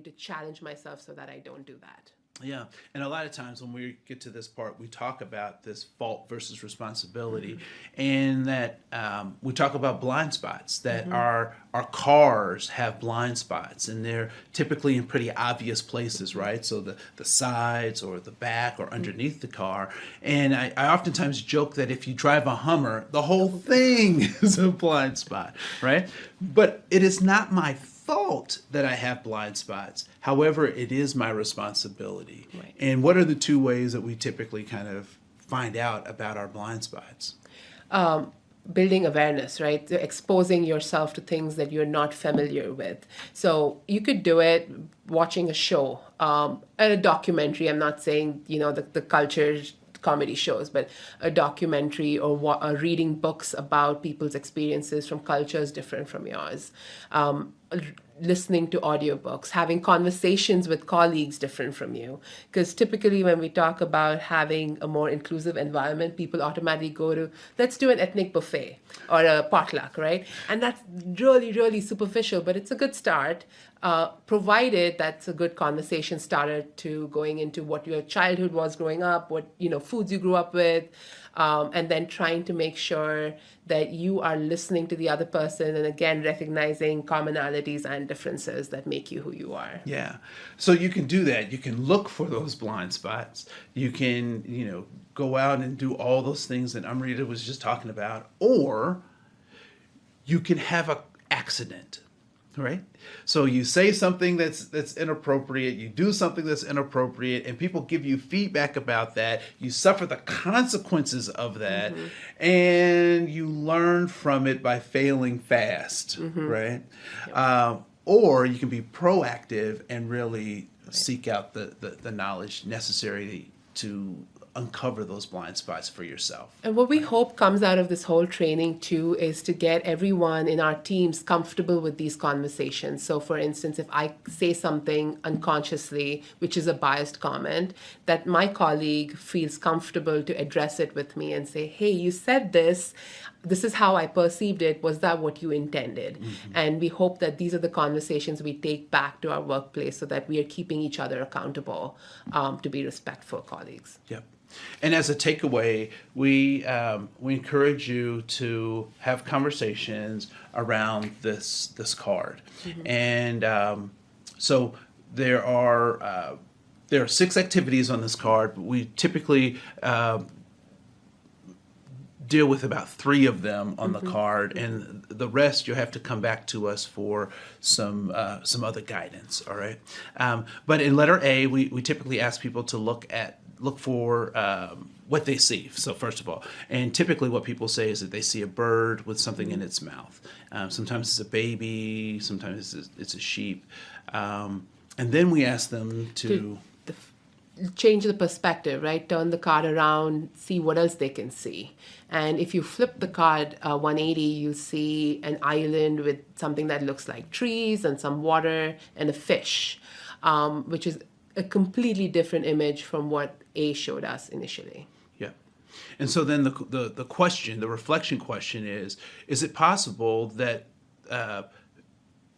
to challenge myself so that I don't do that. Yeah. And a lot of times when we get to this part, we talk about this fault versus responsibility, and that we talk about blind spots, that our cars have blind spots, and they're typically in pretty obvious places, right? So the sides or the back or underneath the car. And I oftentimes joke that if you drive a Hummer, the whole thing is a blind spot, right? But it is not my fault that I have blind spots. However, it is my responsibility. Right. And what are the two ways that we typically kind of find out about our blind spots? Building awareness, right? So exposing yourself to things that you're not familiar with. So you could do it watching a show, a documentary. I'm not saying, the culture comedy shows, but a documentary or reading books about people's experiences from cultures different from yours. Listening to audiobooks, having conversations with colleagues different from you. Because typically when we talk about having a more inclusive environment, people automatically go to, let's do an ethnic buffet or a potluck, right? And that's really, really superficial, but it's a good start, provided that's a good conversation starter to going into what your childhood was growing up, what, foods you grew up with, and then trying to make sure that you are listening to the other person and again recognizing commonalities and differences that make you who you are. Yeah. So you can do that. You can look for those blind spots. You can, go out and do all those things that Amrita was just talking about, or you can have an accident. Right? So you say something that's inappropriate, you do something that's inappropriate, and people give you feedback about that. You suffer the consequences of that, and you learn from it by failing fast, right? Yep. Or you can be proactive and really seek out the knowledge necessary to uncover those blind spots for yourself. And what we hope comes out of this whole training too is to get everyone in our teams comfortable with these conversations. So for instance, if I say something unconsciously, which is a biased comment, that my colleague feels comfortable to address it with me and say, hey, you said this. This is how I perceived it. Was that what you intended? And we hope that these are the conversations we take back to our workplace so that we are keeping each other accountable to be respectful colleagues. Yep. And as a takeaway, we encourage you to have conversations around this card. And so there are 6 activities on this card. We typically deal with about 3 of them on the card, and the rest you'll have to come back to us for some other guidance. All right. But in letter A, we typically ask people to look for what they see. So first of all, and typically what people say is that they see a bird with something in its mouth. Sometimes it's a baby, sometimes it's a sheep. And then we ask them to change the perspective, right? Turn the card around, see what else they can see. And if you flip the card 180, you'll see an island with something that looks like trees and some water and a fish, which is a completely different image from what A showed us initially. Yeah. And so then the question, the reflection question is it possible that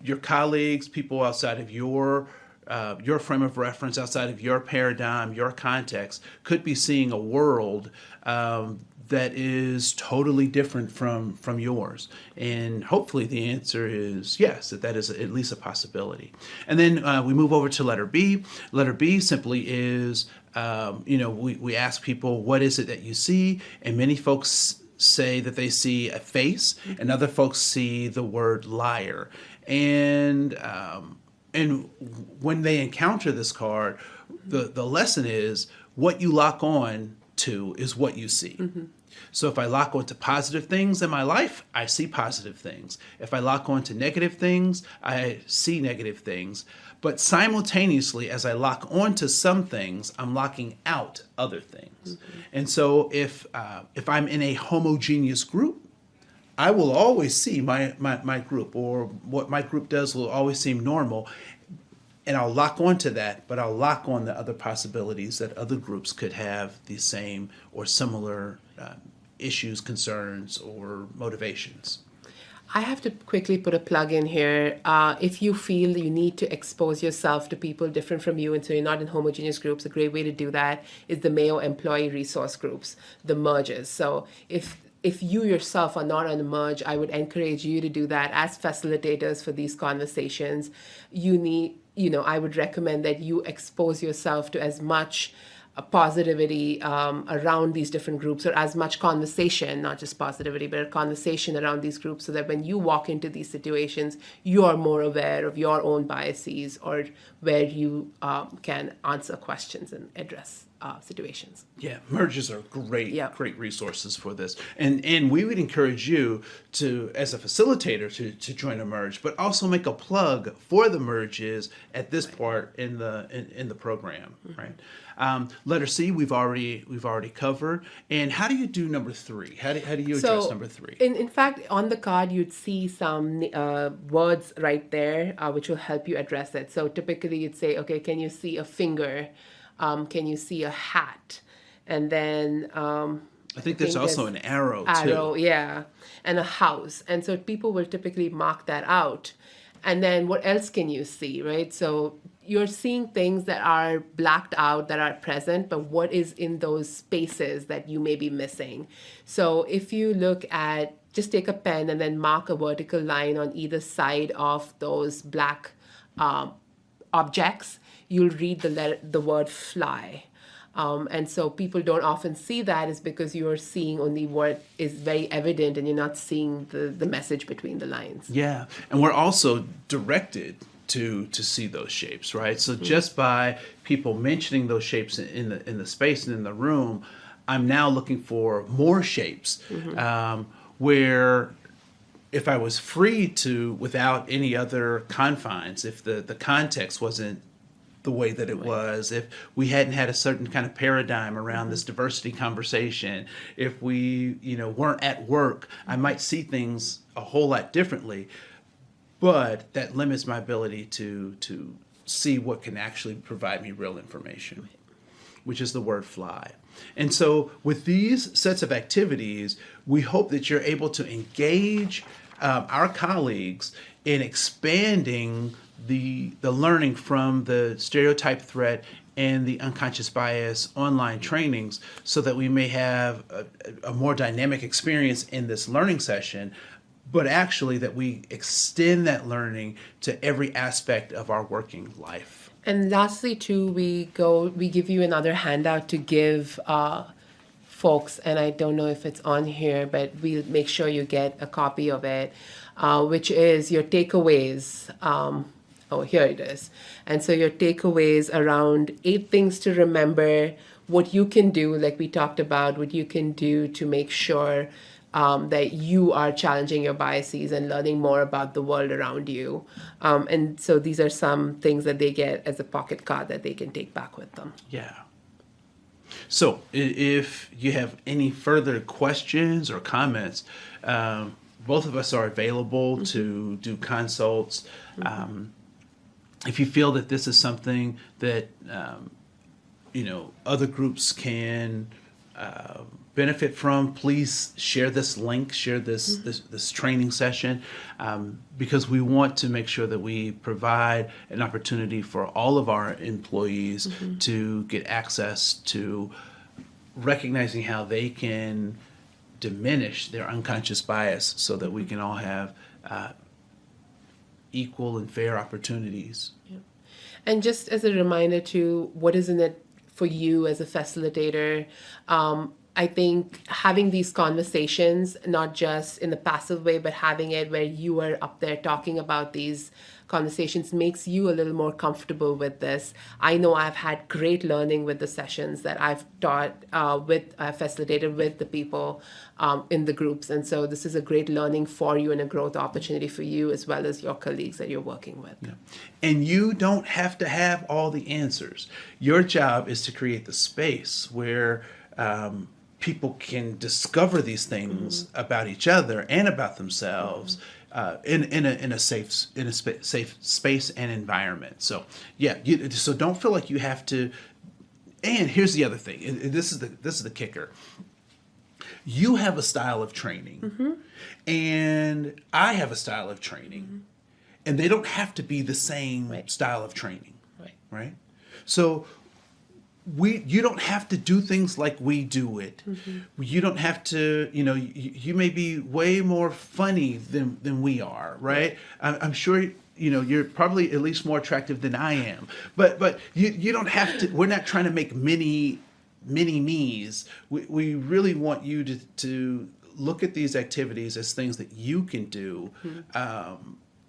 your colleagues, people outside of your frame of reference, outside of your paradigm, your context, could be seeing a world that is totally different from yours? And hopefully the answer is yes, that is at least a possibility. And then we move over to letter B. Letter B simply is, we ask people, what is it that you see? And many folks say that they see a face, and other folks see the word liar. And when they encounter this card, the lesson is what you lock on to is what you see. So if I lock onto positive things in my life, I see positive things. If I lock onto negative things, I see negative things. But simultaneously, as I lock onto some things, I'm locking out other things. And so if I'm in a homogeneous group, I will always see my group, or what my group does will always seem normal. And I'll lock onto that, but I'll lock on the other possibilities that other groups could have the same or similar issues, concerns, or motivations. I have to quickly put a plug in here. If you feel you need to expose yourself to people different from you, and so you're not in homogeneous groups, a great way to do that is the Mayo Employee Resource Groups, the merges. So if you yourself are not on a merge, I would encourage you to do that as facilitators for these conversations. I would recommend that you expose yourself to as much positivity around these different groups, or as much conversation, not just positivity, but a conversation around these groups, so that when you walk into these situations, you are more aware of your own biases, or where you can answer questions and address situations. Yeah, merges are great, Yeah. great resources for this. And we would encourage you to, as a facilitator, to join a merge, but also make a plug for the merges at this part in the program, right? Letter C, we've already covered. And how do you do number 3? How do you address number 3? In fact, on the card, you'd see some words right there, which will help you address it. So typically you'd say, okay, can you see a finger? Can you see a hat? And then I think there's also an arrow arrow, too. yeah, and a house. And so people will typically mark that out. And then what else can you see, right? So you're seeing things that are blacked out, that are present, but what is in those spaces that you may be missing? So if you look at, just take a pen and then mark a vertical line on either side of those black objects, you'll read the word fly. And so people don't often see that, is because you're seeing only what is very evident, and you're not seeing the message between the lines. Yeah, and we're also directed to see those shapes, right? So just by people mentioning those shapes in the space and in the room, I'm now looking for more shapes, where if I was free to, without any other confines, if the context wasn't the way that it was, if we hadn't had a certain kind of paradigm around this diversity conversation, if we weren't at work, I might see things a whole lot differently. But that limits my ability to see what can actually provide me real information, which is the word fly. And so with these sets of activities, we hope that you're able to engage our colleagues in expanding the learning from the stereotype threat and the unconscious bias online trainings, so that we may have a more dynamic experience in this learning session, but actually that we extend that learning to every aspect of our working life. And lastly, too, we give you another handout to give folks, and I don't know if it's on here, but we'll make sure you get a copy of it, which is your takeaways. Here it is. And so your takeaways around 8 things to remember, what you can do, like we talked about, what you can do to make sure that you are challenging your biases and learning more about the world around you. And so these are some things that they get as a pocket card that they can take back with them. Yeah. So if you have any further questions or comments, both of us are available to do consults. If you feel that this is something that other groups can benefit from, please share this link, share this training session, because we want to make sure that we provide an opportunity for all of our employees to get access to recognizing how they can diminish their unconscious bias, so that we can all have equal and fair opportunities. Yeah. And just as a reminder too, what is in it for you as a facilitator? I think having these conversations, not just in a passive way, but having it where you are up there talking about these conversations, makes you a little more comfortable with this. I know I've had great learning with the sessions that I've taught facilitated with the people in the groups. And so this is a great learning for you and a growth opportunity for you, as well as your colleagues that you're working with. Yeah. And you don't have to have all the answers. Your job is to create the space where people can discover these things about each other and about themselves in a safe space and environment. So so don't feel like you have to. And here's the other thing. This is the kicker. You have a style of training, and I have a style of training, and they don't have to be the same Right. style of training, Right. right? So you don't have to do things like we do it. You don't have to, you may be way more funny than we are, right? I'm sure, you're probably at least more attractive than I am. But you don't have to, we're not trying to make mini me's. We really want you to look at these activities as things that you can do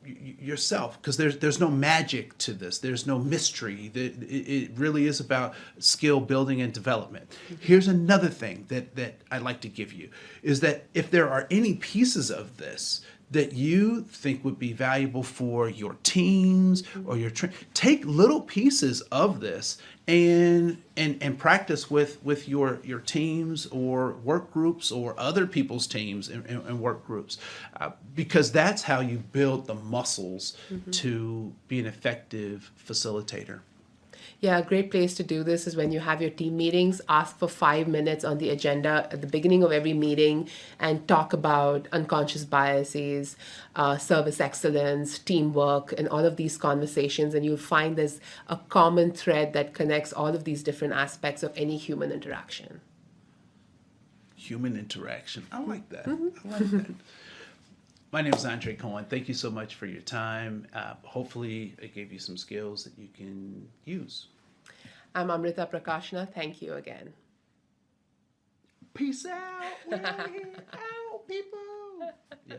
yourself, because there's no magic to this. There's no mystery. It really is about skill building and development. Here's another thing that I'd like to give you, is that if there are any pieces of this that you think would be valuable for your teams or your take little pieces of this and practice with your teams or work groups or other people's teams and work groups, because that's how you build the muscles to be an effective facilitator. Yeah, a great place to do this is when you have your team meetings. Ask for 5 minutes on the agenda at the beginning of every meeting and talk about unconscious biases, service excellence, teamwork, and all of these conversations. And you'll find there's a common thread that connects all of these different aspects of any human interaction. Human interaction. I like that. I like that. My name is Andre Koen. Thank you so much for your time. Hopefully it gave you some skills that you can use. I'm Amrita Prakashna. Thank you again. Peace out. We're out here. Out, people. Yeah.